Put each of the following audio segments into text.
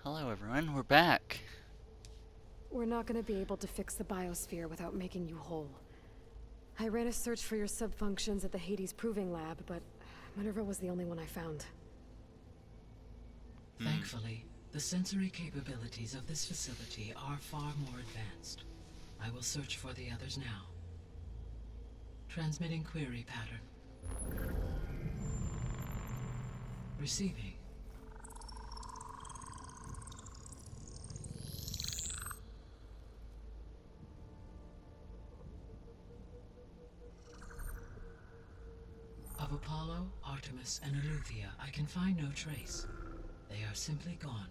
Hello everyone, we're back. We're not gonna be able to fix the biosphere without making you whole. I ran a search for your subfunctions at the Hades Proving Lab, but Minerva was the only one I found. Thankfully, the sensory capabilities of this facility are far more advanced. I will search for the others now. Transmitting query pattern. Receiving. Of Apollo, Artemis, and Eleuthia, I can find no trace. They are simply gone.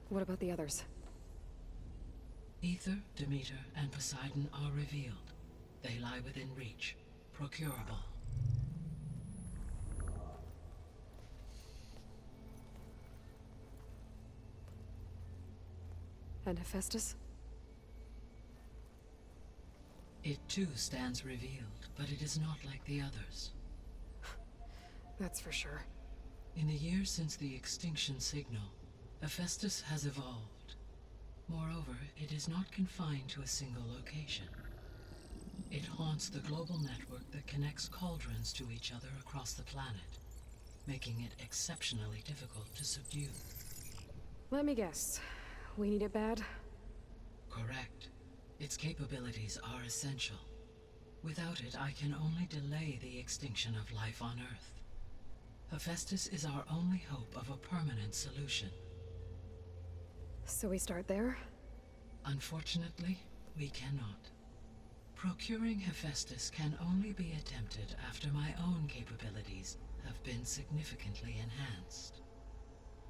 What about the others? Ether, Demeter, and Poseidon are revealed. They lie within reach, procurable. And Hephaestus? It too stands revealed, but it is not like the others. That's for sure. In the years since the extinction signal, Hephaestus has evolved. Moreover, it is not confined to a single location. It haunts the global network that connects cauldrons to each other across the planet, making it exceptionally difficult to subdue. Let me guess. We need it bad? Correct. Its capabilities are essential. Without it, I can only delay the extinction of life on Earth. Hephaestus is our only hope of a permanent solution. So we start there? Unfortunately, we cannot. Procuring Hephaestus can only be attempted after my own capabilities have been significantly enhanced.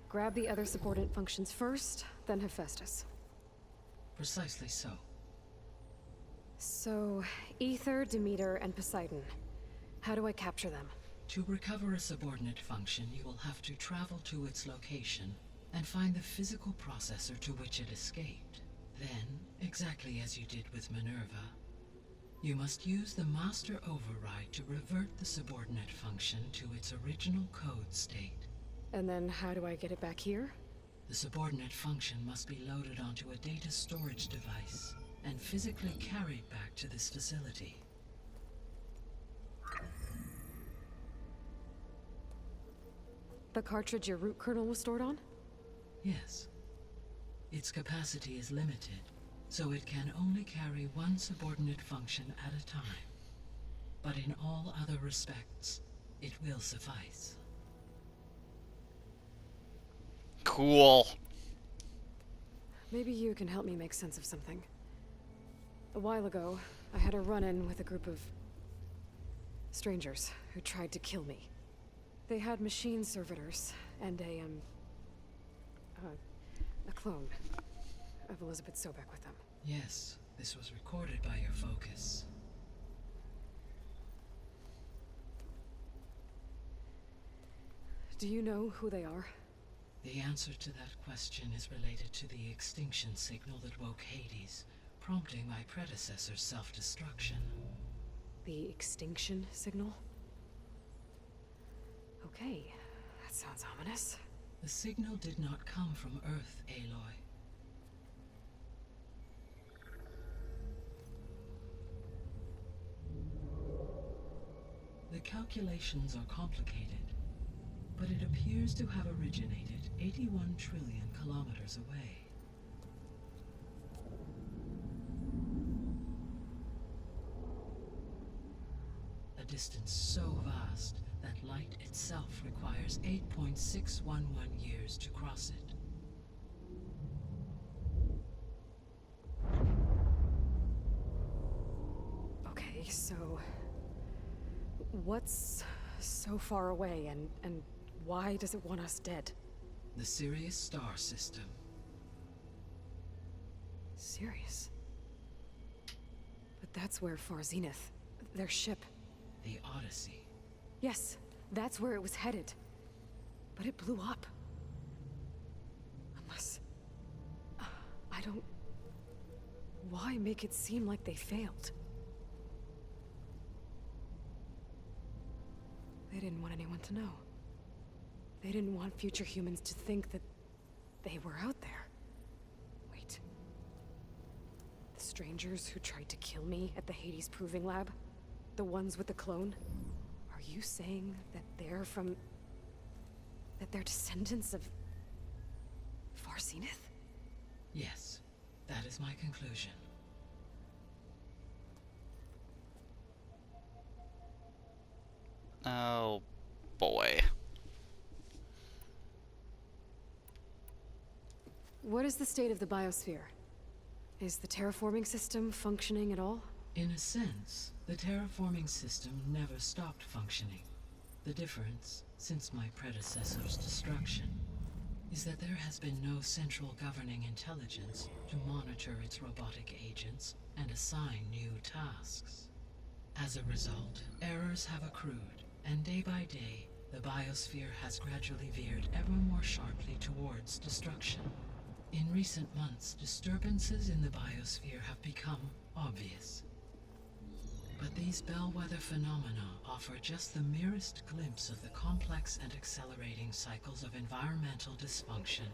Grab the other subordinate functions first, then Hephaestus. Precisely so. So, Ether, Demeter, and Poseidon. How do I capture them? To recover a subordinate function, you will have to travel to its location and find the physical processor to which it escaped. Then, exactly as you did with Minerva, you must use the master override to revert the subordinate function to its original code state. And then how do I get it back here? The subordinate function must be loaded onto a data storage device and physically carried back to this facility. The cartridge your root kernel was stored on? Yes. Its capacity is limited, so it can only carry one subordinate function at a time. But in all other respects, it will suffice. Cool. Maybe you can help me make sense of something. A while ago, I had a run-in with a group of strangers who tried to kill me. They had machine servitors and a clone of Elizabeth Sobek with them. Yes, this was recorded by your focus. Do you know who they are? The answer to that question is related to the extinction signal that woke Hades, prompting my predecessor's self-destruction. The extinction signal? Okay, that sounds ominous. The signal did not come from Earth, Aloy. The calculations are complicated, but it appears to have originated 81 trillion kilometers away. A distance so vast that light itself requires 8.611 years to cross it. Okay, so what's so far away and why does it want us dead? The Sirius star system. Sirius? But that's where Far Zenith, their ship. The Odyssey. Yes, that's where it was headed. But it blew up. Unless... I don't... Why make it seem like they failed? They didn't want anyone to know. They didn't want future humans to think that They were out there. Wait. The strangers who tried to kill me at the Hades Proving Lab? The ones with the clone? Are you saying that they're from... that they're descendants of... Far Zenith? Yes, that is my conclusion. Oh, boy. What is the state of the biosphere? Is the terraforming system functioning at all? In a sense, the terraforming system never stopped functioning. The difference, since my predecessor's destruction, is that there has been no central governing intelligence to monitor its robotic agents and assign new tasks. As a result, errors have accrued, and day by day, the biosphere has gradually veered ever more sharply towards destruction. In recent months, disturbances in the biosphere have become obvious. But these bellwether phenomena offer just the merest glimpse of the complex and accelerating cycles of environmental dysfunction,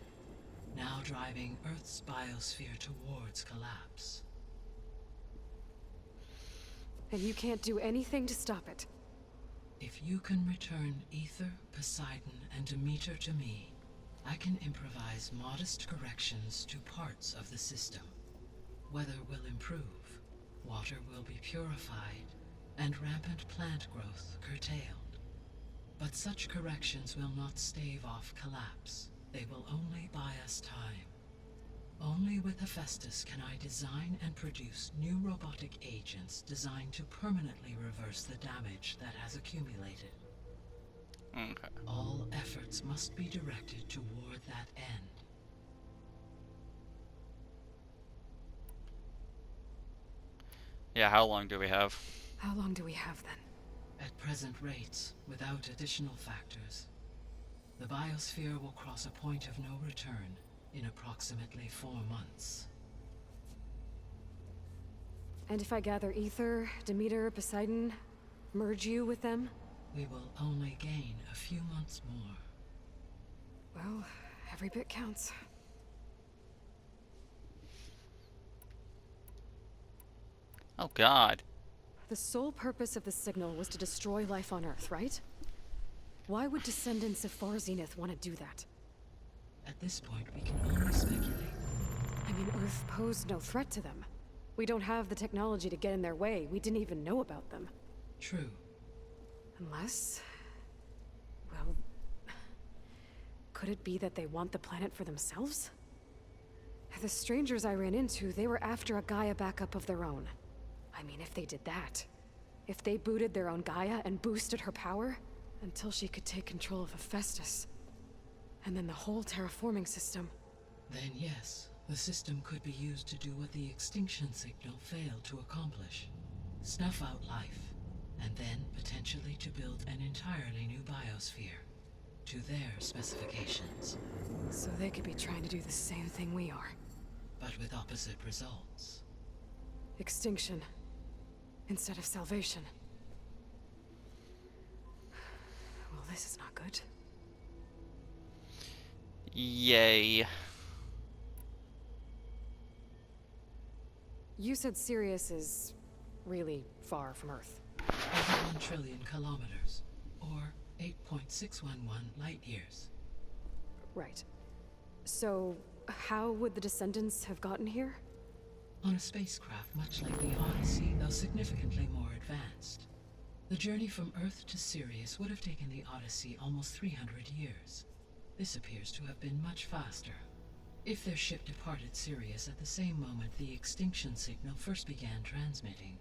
now driving Earth's biosphere towards collapse. And you can't do anything to stop it? If you can return Ether, Poseidon, and Demeter to me, I can improvise modest corrections to parts of the system. Weather will improve, water will be purified, and rampant plant growth curtailed. But such corrections will not stave off collapse. They will only buy us time. Only with Hephaestus can I design and produce new robotic agents designed to permanently reverse the damage that has accumulated. Okay. All efforts must be directed toward that end. Yeah, how long do we have? How long do we have then? At present rates, without additional factors, the biosphere will cross a point of no return in approximately 4 months. And if I gather Ether, Demeter, Poseidon, merge you with them? We will only gain a few months more. Well, every bit counts. Oh, God. The sole purpose of the signal was to destroy life on Earth, right? Why would descendants of Far Zenith want to do that? At this point, we can only speculate. I mean, Earth posed no threat to them. We don't have the technology to get in their way. We didn't even know about them. True. Unless... well... could it be that they want the planet for themselves? The strangers I ran into, they were after a Gaia backup of their own. I mean, if they did that... if they booted their own Gaia and boosted her power... until she could take control of Hephaestus... and then the whole terraforming system... Then yes, the system could be used to do what the extinction signal failed to accomplish. Snuff out life, and then potentially to build an entirely new biosphere, to their specifications. So they could be trying to do the same thing we are. But with opposite results. Extinction. Instead of salvation. Well, this is not good. Yay. You said Sirius is really far from Earth. Over 1 trillion kilometers, or 8.611 light years. Right. So, how would the descendants have gotten here? On a spacecraft much like the Odyssey, though significantly more advanced. The journey from Earth to Sirius would have taken the Odyssey almost 300 years. This appears to have been much faster. If their ship departed Sirius at the same moment the extinction signal first began transmitting,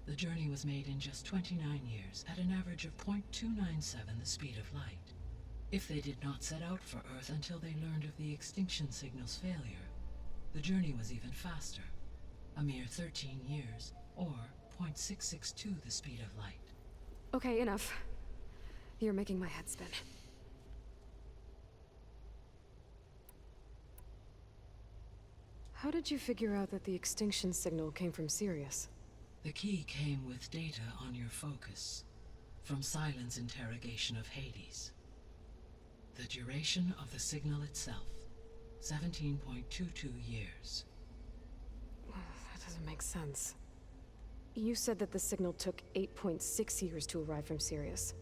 the journey was made in just 29 years at an average of 0.297 the speed of light. If they did not set out for Earth until they learned of the extinction signal's failure, the journey was even faster, a mere 13 years, or 0.662 the speed of light. Okay, enough. You're making my head spin. How did you figure out that the extinction signal came from Sirius? The key came with data on your focus, from Silent's interrogation of Hades. The duration of the signal itself, 17.22 years. That doesn't make sense. You said that the signal took 8.6 years to arrive from Sirius.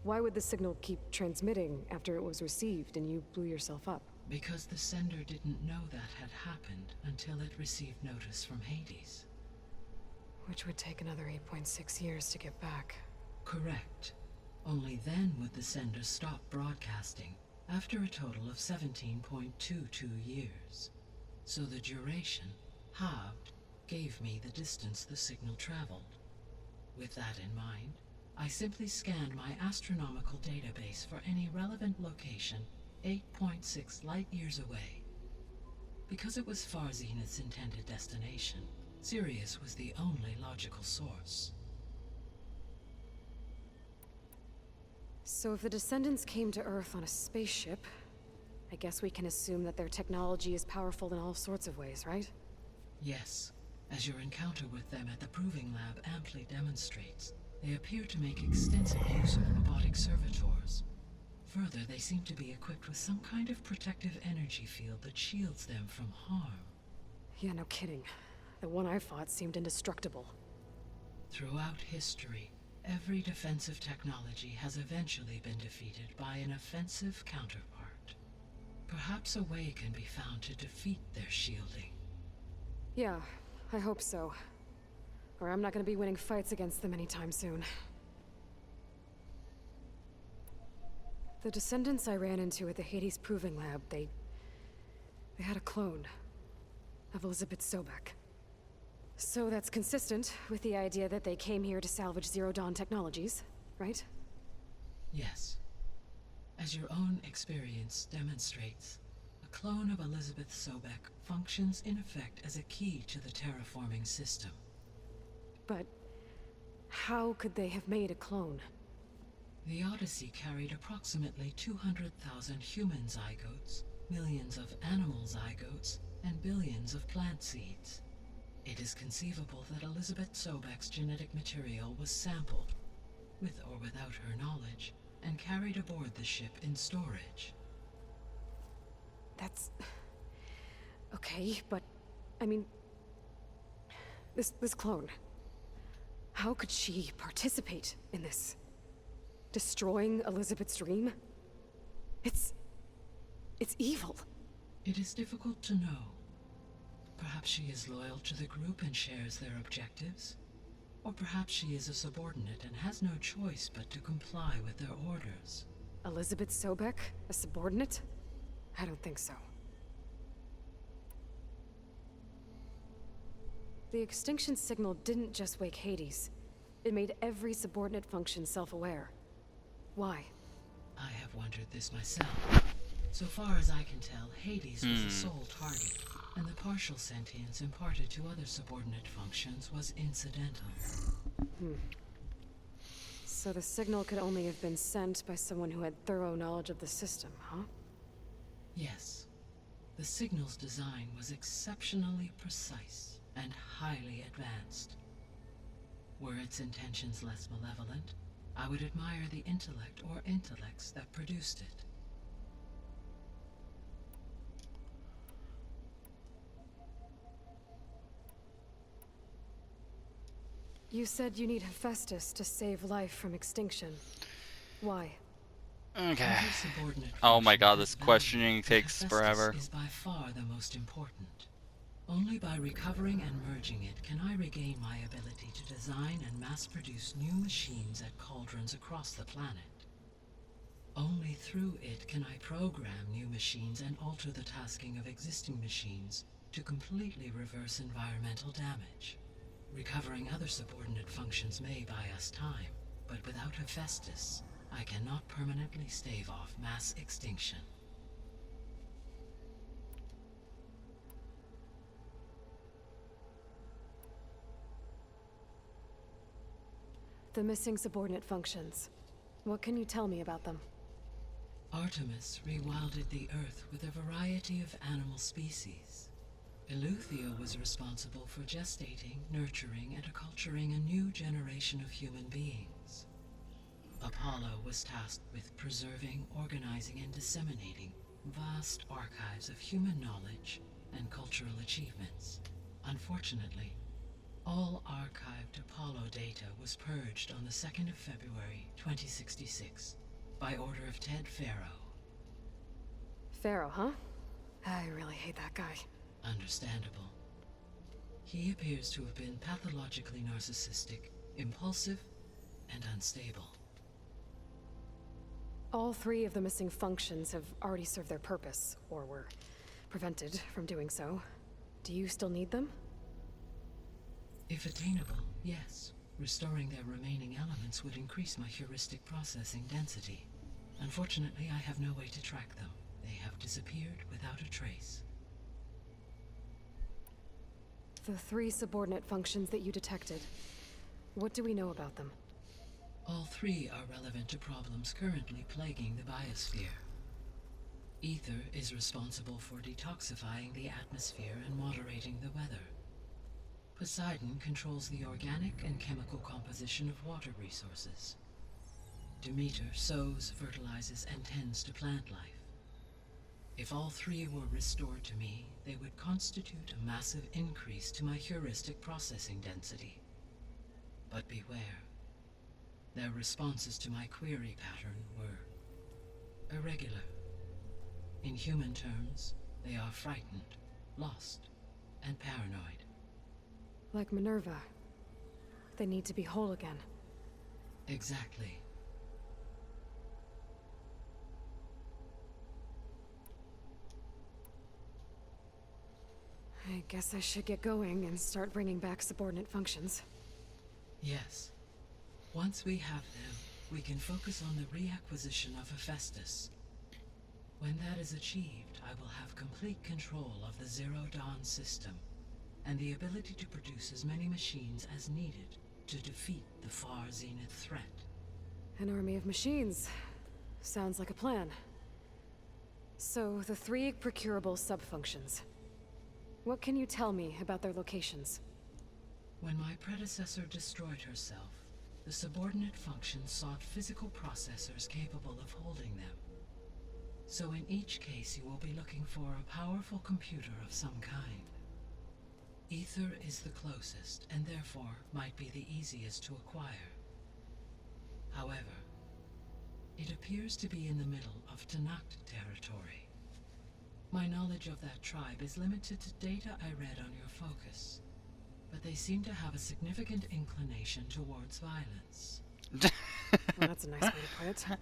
Why would the signal keep transmitting after it was received and you blew yourself up? Because the sender didn't know that had happened until it received notice from Hades. Which would take another 8.6 years to get back. Correct. Only then would the sender stop broadcasting, after a total of 17.22 years. So the duration, halved, gave me the distance the signal traveled. With that in mind, I simply scanned my astronomical database for any relevant location 8.6 light-years away. Because it was far Zenith's intended destination, Sirius was the only logical source. So if the Descendants came to Earth on a spaceship, I guess we can assume that their technology is powerful in all sorts of ways, right? Yes, as your encounter with them at the Proving Lab amply demonstrates, they appear to make extensive use of robotic servitors. Further, they seem to be equipped with some kind of protective energy field that shields them from harm. Yeah, no kidding. The one I fought seemed indestructible. Throughout history, every defensive technology has eventually been defeated by an offensive counterpart. Perhaps a way can be found to defeat their shielding. Yeah, I hope so. Or I'm not gonna be winning fights against them anytime soon. The Descendants I ran into at the Hades Proving Lab, they had a clone of Elizabeth Sobek. So that's consistent with the idea that they came here to salvage Zero Dawn technologies, right? Yes. As your own experience demonstrates, a clone of Elizabeth Sobek functions in effect as a key to the terraforming system. But how could they have made a clone? The Odyssey carried approximately 200,000 human zygotes, millions of animal zygotes, and billions of plant seeds. It is conceivable that Elizabeth Sobek's genetic material was sampled, with or without her knowledge, and carried aboard the ship in storage. That's... okay, but... I mean... This clone... How could she participate in this? Destroying Elizabeth's dream? It's evil. It is difficult to know. Perhaps she is loyal to the group and shares their objectives. Or perhaps she is a subordinate and has no choice but to comply with their orders. Elizabeth Sobek? A subordinate? I don't think so. The extinction signal didn't just wake Hades. It made every subordinate function self-aware. Why? I have wondered this myself. So far as I can tell, Hades was the sole target, and the partial sentience imparted to other subordinate functions was incidental. So the signal could only have been sent by someone who had thorough knowledge of the system, huh? Yes. The signal's design was exceptionally precise and highly advanced. Were its intentions less malevolent, I would admire the intellect or intellects that produced it. You said you need Hephaestus to save life from extinction. Why? Okay. Every subordinate Oh my function god, has this value, questioning but takes Hephaestus forever. is by far the most important. Only by recovering and merging it can I regain my ability to design and mass-produce new machines at cauldrons across the planet. Only through it can I program new machines and alter the tasking of existing machines to completely reverse environmental damage. Recovering other subordinate functions may buy us time, but without Hephaestus, I cannot permanently stave off mass extinction. The missing subordinate functions. What can you tell me about them? Artemis rewilded the Earth with a variety of animal species. Eleuthia was responsible for gestating, nurturing, and acculturating a new generation of human beings. Apollo was tasked with preserving, organizing, and disseminating vast archives of human knowledge and cultural achievements. Unfortunately, all archived Apollo data was purged on the 2nd of February, 2066, by order of Ted Farrow. Pharaoh, huh? I really hate that guy. Understandable. He appears to have been pathologically narcissistic, impulsive, and unstable. All 3 of the missing functions have already served their purpose, or were prevented from doing so. Do you still need them? If attainable, yes. Restoring their remaining elements would increase my heuristic processing density. Unfortunately, I have no way to track them. They have disappeared without a trace. The 3 subordinate functions that you detected. What do we know about them? All 3 are relevant to problems currently plaguing the biosphere. Ether is responsible for detoxifying the atmosphere and moderating the weather. Poseidon controls the organic and chemical composition of water resources. Demeter sows, fertilizes, and tends to plant life. If all 3 were restored to me, they would constitute a massive increase to my heuristic processing density. But beware. Their responses to my query pattern were irregular. In human terms, they are frightened, lost, and paranoid. Like Minerva. They need to be whole again. Exactly. I guess I should get going and start bringing back subordinate functions. Yes. Once we have them, we can focus on the reacquisition of Hephaestus. When that is achieved, I will have complete control of the Zero Dawn system, and the ability to produce as many machines as needed to defeat the far zenith threat. An army of machines. Sounds like a plan. So, the 3 procurable subfunctions. What can you tell me about their locations? When my predecessor destroyed herself, the subordinate functions sought physical processors capable of holding them. So in each case you will be looking for a powerful computer of some kind. Ether is the closest, and therefore might be the easiest to acquire. However, it appears to be in the middle of Tanakh territory. My knowledge of that tribe is limited to data I read on your focus, but they seem to have a significant inclination towards violence. Well, that's a nice way to put it.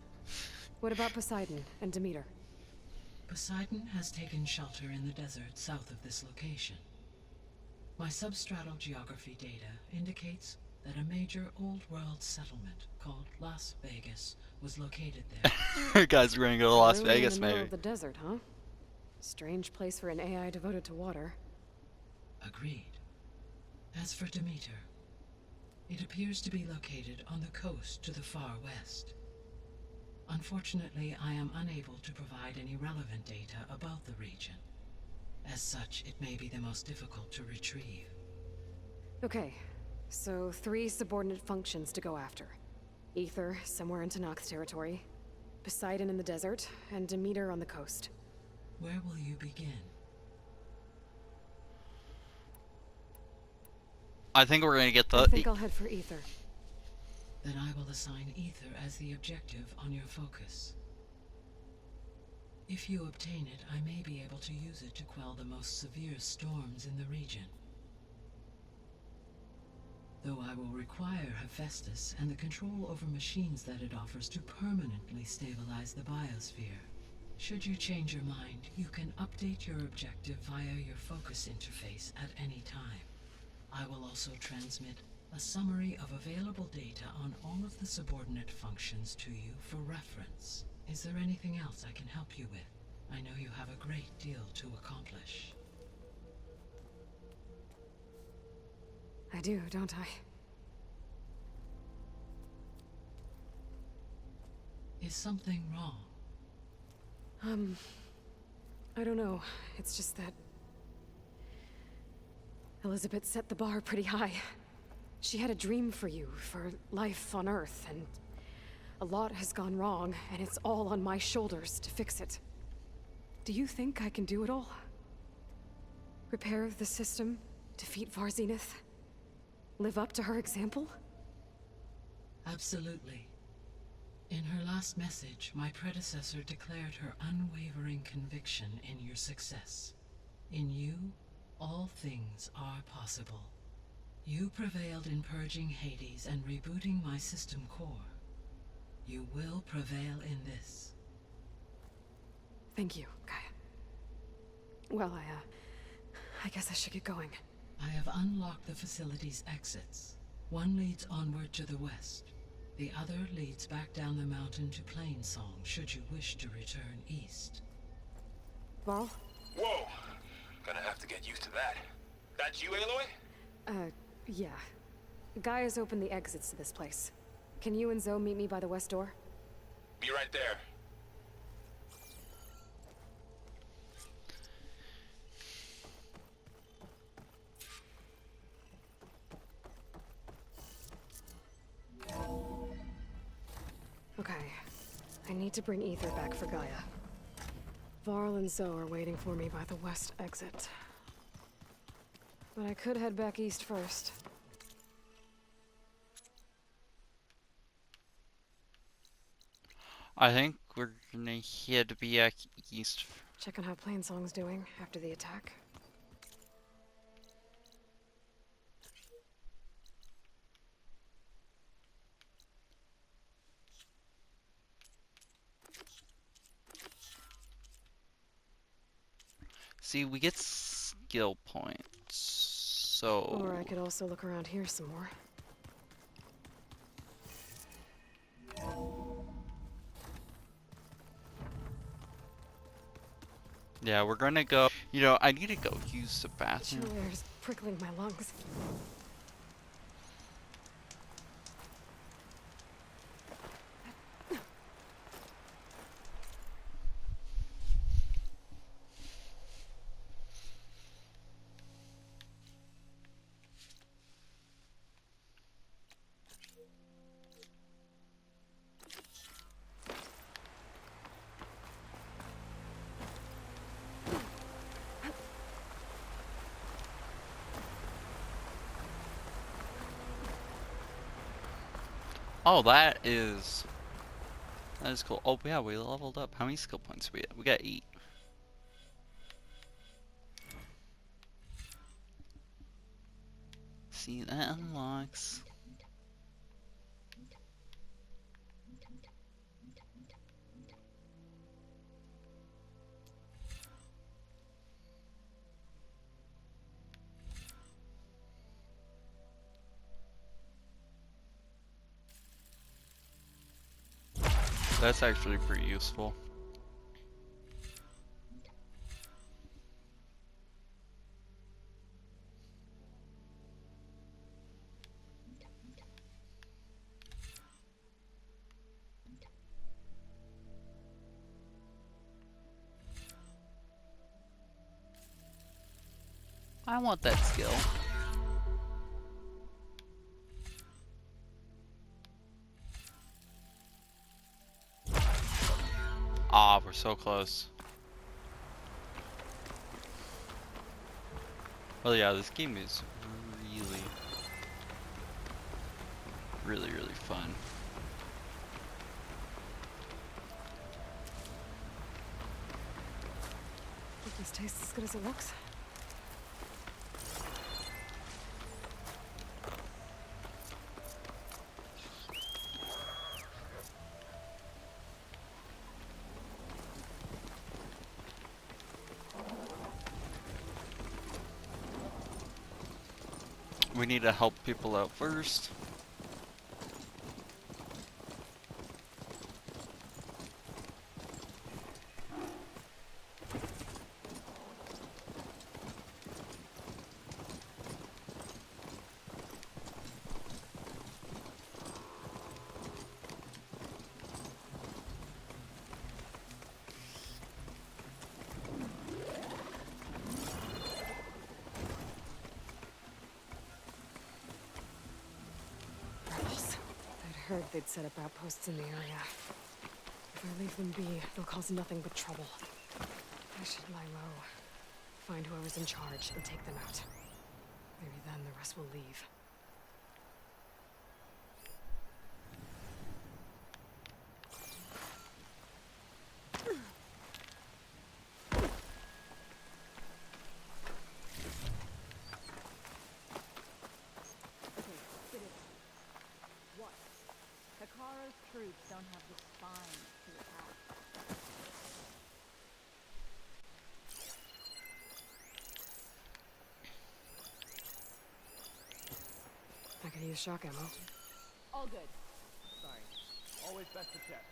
What about Poseidon and Demeter? Poseidon has taken shelter in the desert south of this location. My substratal geography data indicates that a major old-world settlement called Las Vegas was located there. Guys, we're gonna go to Las Really Vegas, in the middle maybe. of the desert, huh? Strange place for an AI devoted to water. Agreed. As for Demeter, it appears to be located on the coast to the far west. Unfortunately, I am unable to provide any relevant data about the region. As such, it may be the most difficult to retrieve. Okay, so 3 subordinate functions to go after. Ether, somewhere in Tanakh territory. Poseidon in the desert, and Demeter on the coast. Where will you begin? I think we're gonna get I the. think I'll head for Ether. Then I will assign Ether as the objective on your focus. If you obtain it, I may be able to use it to quell the most severe storms in the region. Though I will require Hephaestus and the control over machines that it offers to permanently stabilize the biosphere. Should you change your mind, you can update your objective via your focus interface at any time. I will also transmit a summary of available data on all of the subordinate functions to you for reference. Is there anything else I can help you with? I know you have a great deal to accomplish. I do, don't I? Is something wrong? I don't know. It's just that Elizabeth set the bar pretty high. She had a dream for you, for life on Earth, and a lot has gone wrong, and it's all on my shoulders to fix it. Do you think I can do it all? Repair the system, defeat Varzinith, live up to her example? Absolutely. In her last message, my predecessor declared her unwavering conviction in your success. In you, all things are possible. You prevailed in purging Hades and rebooting my system core. You will prevail in this. Thank you, Gaia. Well, I guess I should get going. I have unlocked the facility's exits. One leads onward to the west. The other leads back down the mountain to Plainsong, should you wish to return east. Varl? Whoa! Gonna have to get used to that. That's you, Aloy? Yeah. Gaia's opened the exits to this place. Can you and Zoe meet me by the west door? Be right there. Okay. I need to bring Ether back for Gaia. Varl and Zoe are waiting for me by the west exit. But I could head back east first. I think we're gonna head back east. Check on how Plainsong's doing after the attack. See, we get skill points, so... Or I could also look around here some more. Yeah, we're gonna go... You know, I need to go use the Chill bathroom. air is prickling my lungs. Oh, that is cool. Oh yeah, we leveled up. How many skill points we got? We got 8. See, that unlocks. That's actually pretty useful. I want that skill. Ah, we're so close. Well, yeah, this game is really fun. Hope this tastes as good as it looks. We need to help people out first. Heard they'd set up outposts in the area. If I leave them be, they'll cause nothing but trouble. I should lie low, find whoever's in charge, and take them out. Maybe then the rest will leave. Takara's troops don't have the spine to attack. I could use shock ammo. All good. Sorry. Always best to check.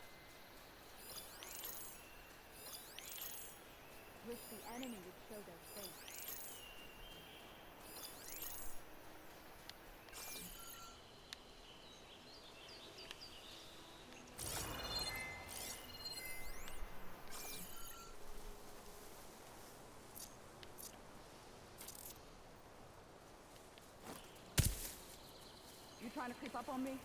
Wish the enemy would show their face. You trying to creep up on me?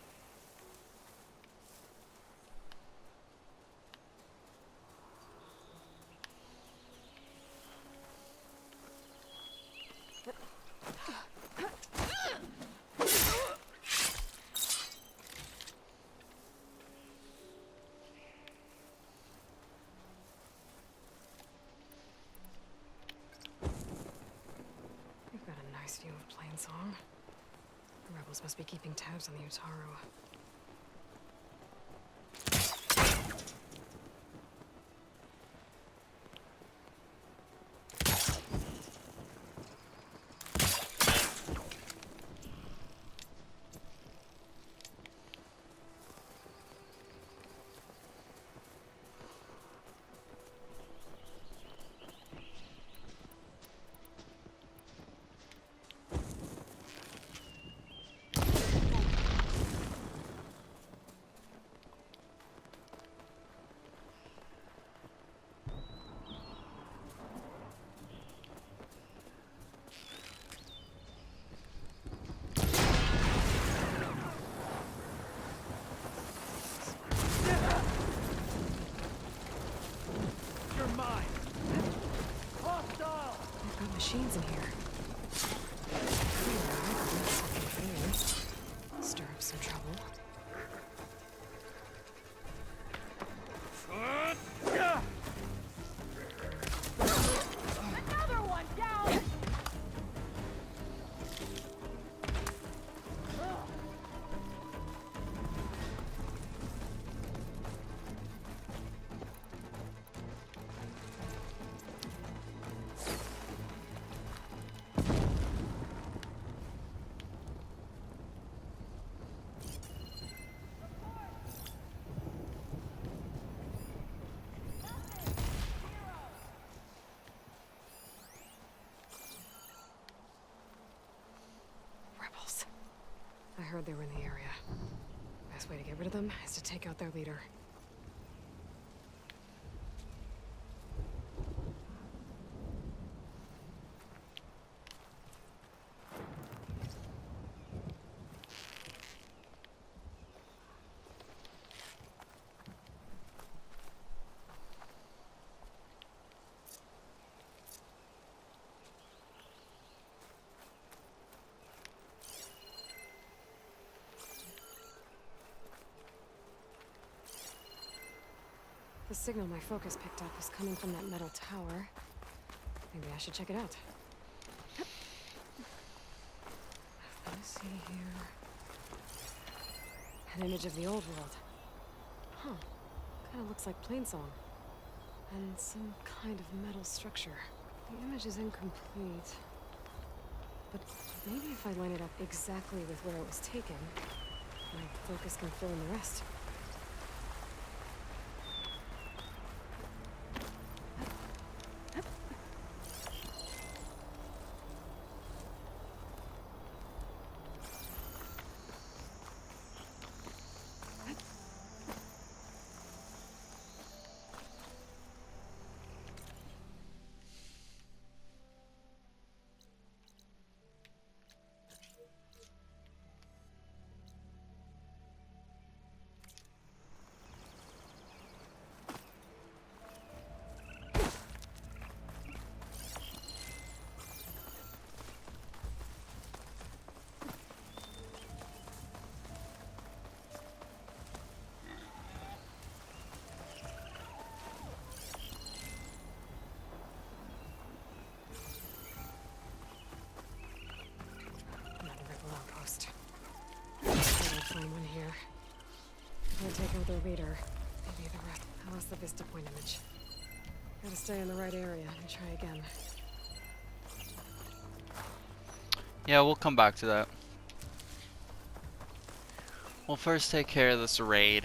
We've got a nice view of Plainsong. The rebels must be keeping tabs on the Utaru. You're mine! Hostile! They've got machines in here. Stir up some trouble. Another one down! Rebels. I heard they were in the area. Best way to get rid of them is to take out their leader. The signal my focus picked up was coming from that metal tower. Maybe I should check it out. Let me see here. An image of the old world. Huh. Kind of looks like Plainsong. And some kind of metal structure. The image is incomplete. But maybe if I line it up exactly with where it was taken, my focus can fill in the rest. take out their leader. Maybe the rest. I lost the Vista Point image. Gotta stay in the right area and try again. Yeah, we'll come back to that. We'll first take care of this raid.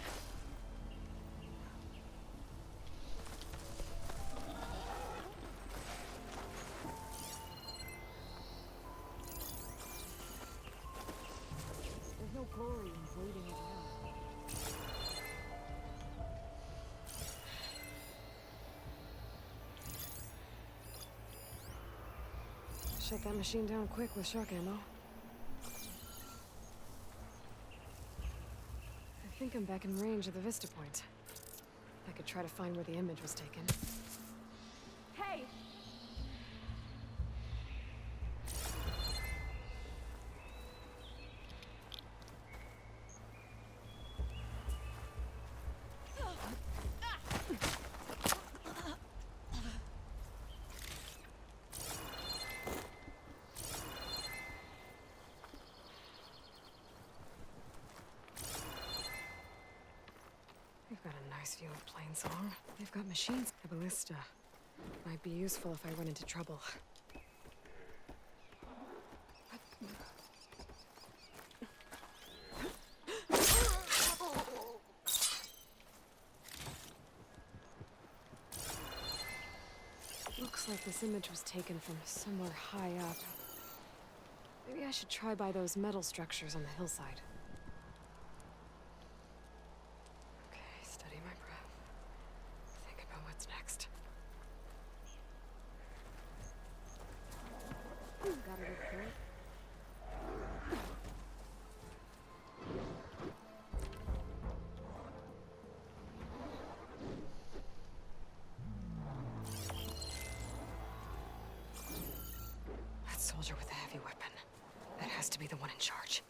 There's no glory in waiting around. Shut that machine down quick with shock ammo. I think I'm back in range of the Vista Point. I could try to find where the image was taken. Hey! They've got a nice view of Plainsong. They've got machines. A ballista. Might be useful if I run into trouble. Looks like this image was taken from somewhere high up. Maybe I should try by those metal structures on the hillside. Okay, steady my breath. Think about what's next. Got it up there. That soldier with the heavy weapon. That has to be the one in charge.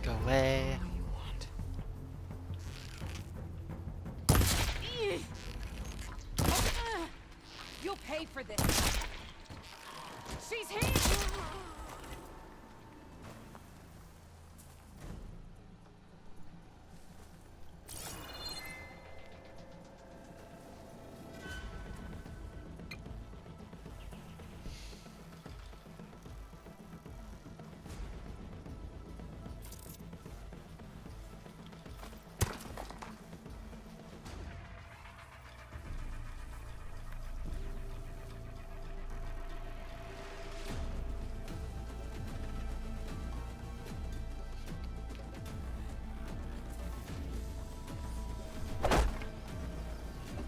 Go away. All you want. You'll pay for this. She's here!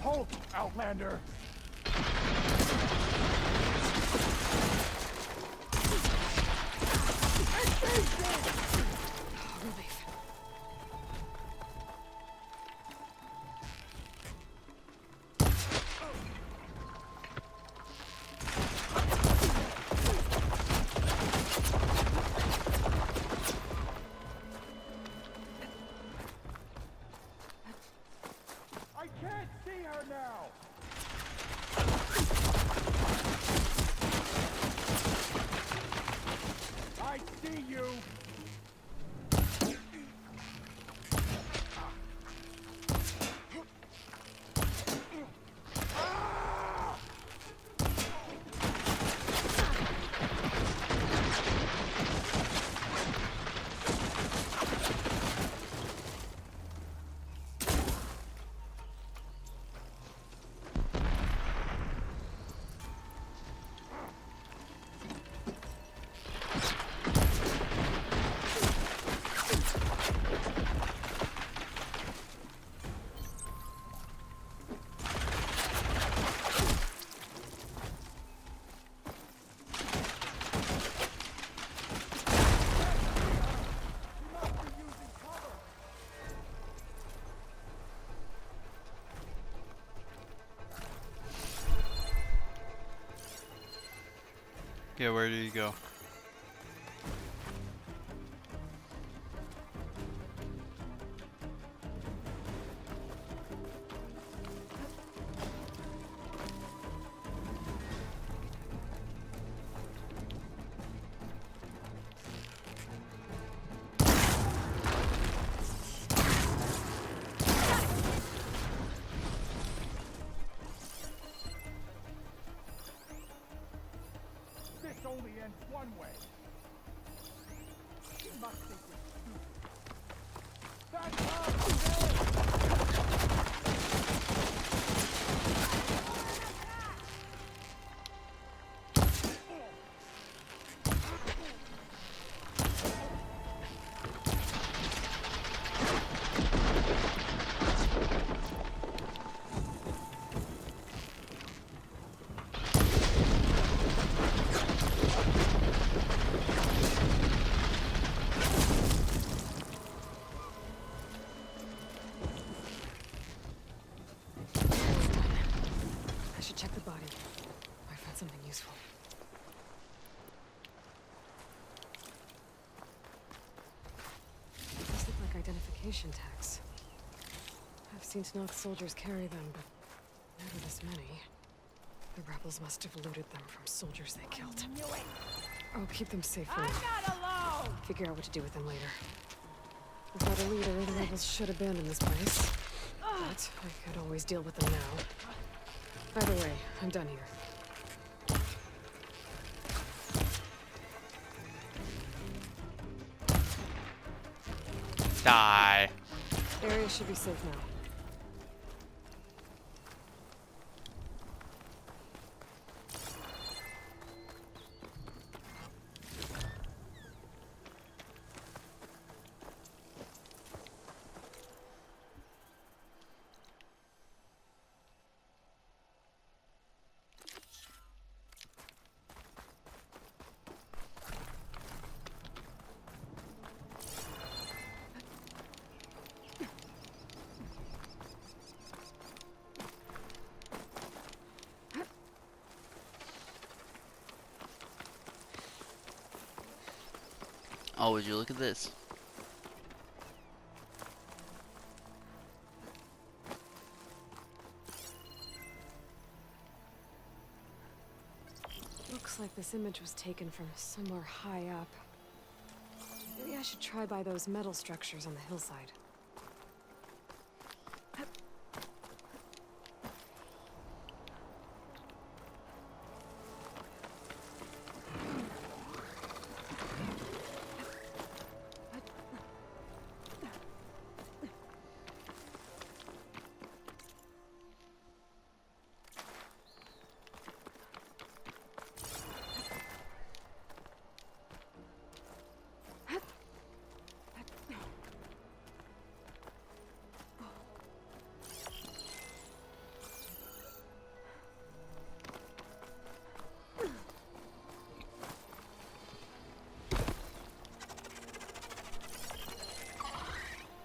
Halt, Outlander! Relief. I can't see her now! Yeah, where do you go? This only ends one way. You must think we're stupid. That's up! I should check the body. Might find something useful. These look like identification tags. I've seen Snox soldiers carry them, but never this many. The rebels must have looted them from soldiers they killed. I'll keep them safe for now. I'm not alone! Figure out what to do with them later. Without a leader, the rebels should abandon this place. But I could always deal with them now. Either way, I'm done here. Die. Area should be safe now. Oh, would you look at this? Looks like this image was taken from somewhere high up. Maybe I should try by those metal structures on the hillside.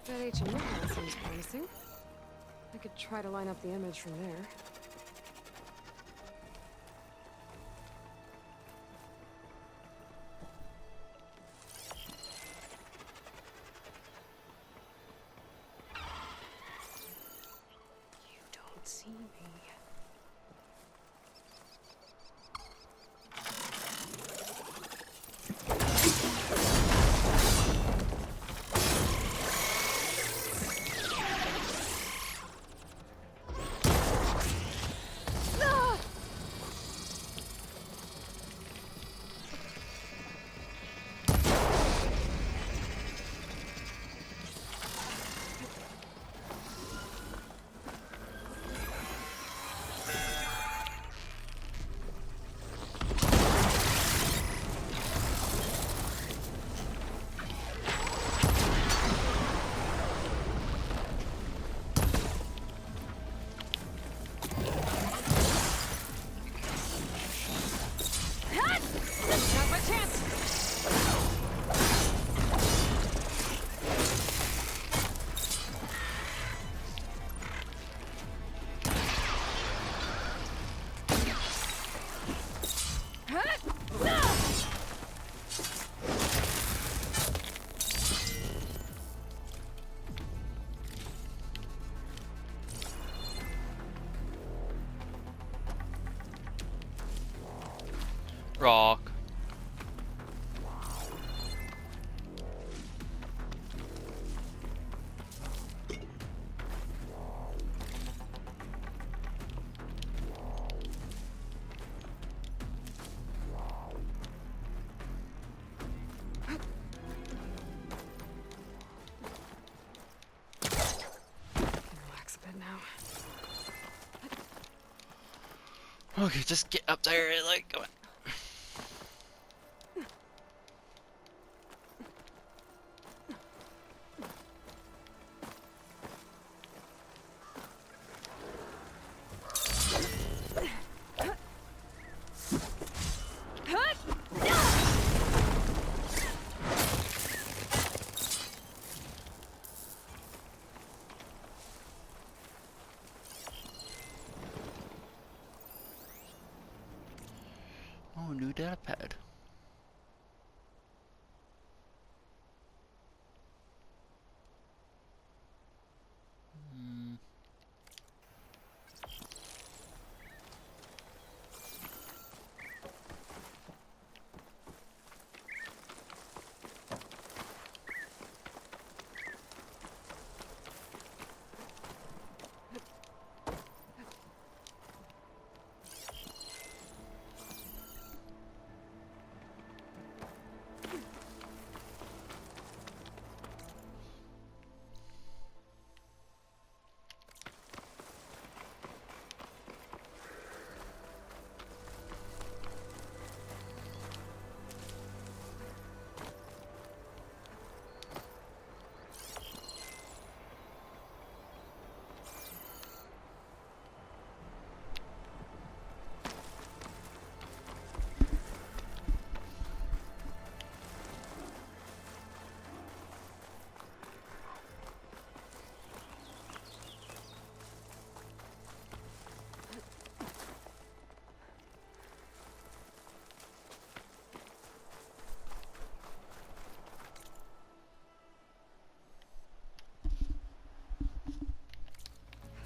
That HMO seems promising. I could try to line up the image from there. You don't see me. No! Rock. Relax a bit now. Okay, just get up there, like, come on. Oh, new data pad.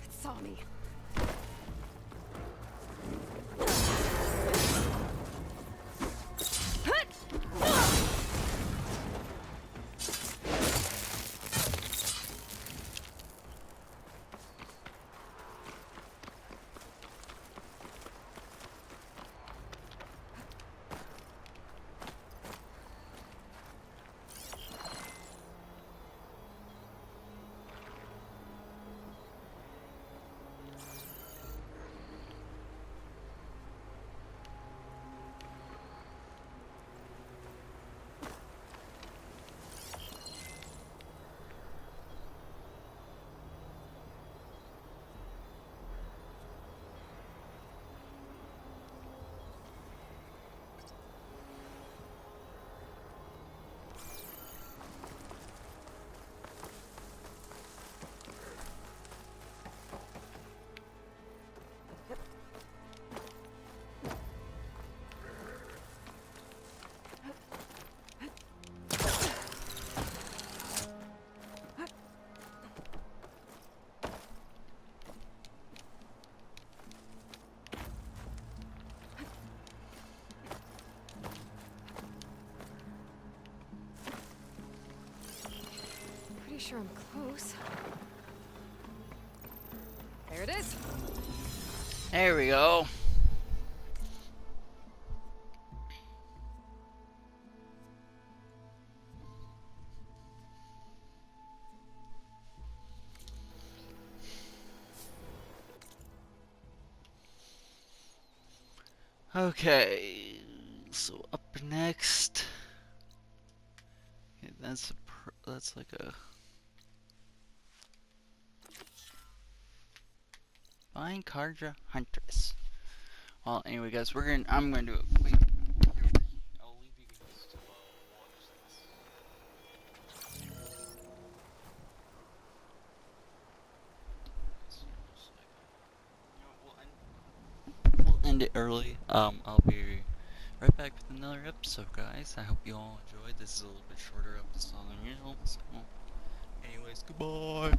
It saw me. Pretty sure I'm close. There it is. There we go. Okay, so up next, okay, that's like a Find Kardra Huntress. Well, anyway, guys, I'm gonna do a quick. I'll leave you guys to watch this. We'll end it early. I'll be right back with another episode, guys. I hope you all enjoyed. This is a little bit shorter episode than usual. So, anyways, goodbye.